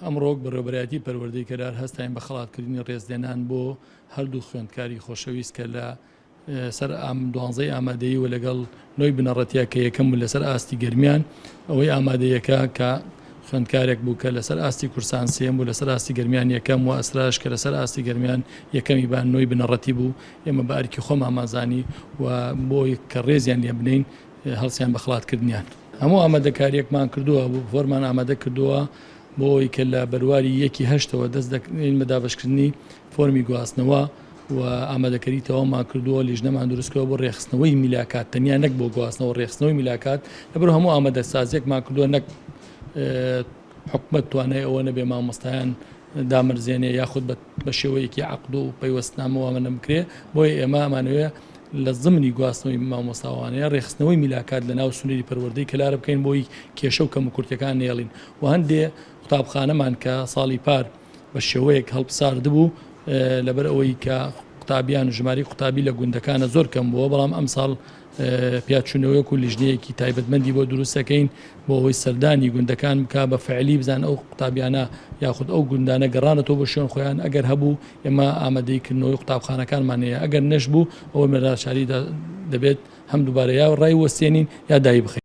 ئەمڕۆک بەڕێوەبەرایەتی پەروەردەی کەرار هەستاین بە خەڵاتکردنی ڕێزلێنان بۆ هەردوو خوێندکاری خۆشەویست کە لە سەر 12 ئامادەیی و لەگەڵ نۆی بنەڕەتیا کە یەکەم بوو لەسەر ئاستی گەرمیان ئەوەی ئامادەیەکە کە خوێندکارێک بوو کە لەسەر ئاستی کورسان سێم بوو لەسەر ئاستی گەرمیان یەکەم و ئەسراش کە لەسەر ئاستی گەرمیان یەکەمی بان نۆی بنەڕەتی بوو ئێمە بە ئەرکی خۆم ئامازانی و بۆی کە ڕێزیان لێ بنین هەڵسیان بە خەڵاتکردنیان هەموو ئامادەکاریەکمان کردووە بوو فۆرمان ئامادە کردووە بۆی کە لە بەرواری 1/8ەوە دەست دەکەین بە دابەشکردنی فۆرمی گواستنەوە و ئامادەکەری تەواومان کردووە لیژنەمان دروستکەوە بۆ ڕێخستنەوەی میلاکات تەنیا نەک بۆ گواستنەوە ڕێخستنەوەی میلاکات لەبەر هەموو ئامادە سازیەکمان کردووە نەک حکومەت توانای ئەوە نەبێ مامۆستایان دامرزێنێ یاخود بە شێوەیەکی عەقد و پەیوەستنامەوە ئەمە نەبکرێ بۆیە ئێمە ئەمانەوەیە لە زمانی گواستنەوەی مامۆستاوانەیە ڕێخستنەوەی میلاکات لە ناو سنووری پەروەردەی کەلارە بکەین بۆی کێشە و کەم و کورتەکان نێڵین و هەندێ قوتابخانەمان کە ساڵی پار بە شێوەیەک هەڵبساردبوو لەبەر ئەوەی کە قوتابیان و ژماری قوتابی لە گوندەکانە زۆر کەم بووە بەڵام ئەم ساڵ پیاچوونەوەک و لیژنەیەکی تایبەتمەندی بۆ دروستەکەین بۆ ئەوەی سەردانی گوندەکان بکا بە فعلی بزان ئەو قوتابیانە یاخود ئەو گوندانە گەڕانەوە بۆ شوێن خۆیان ئەگەر هەبوو ئێمە ئامادەیکردنەوەی قوتابخانەکانمانەیە ئەگەر نەش بوو ئەوە مەراشاری دەبێت هەم دووبارە یا ڕای وەستێنین یا دایی بخەین.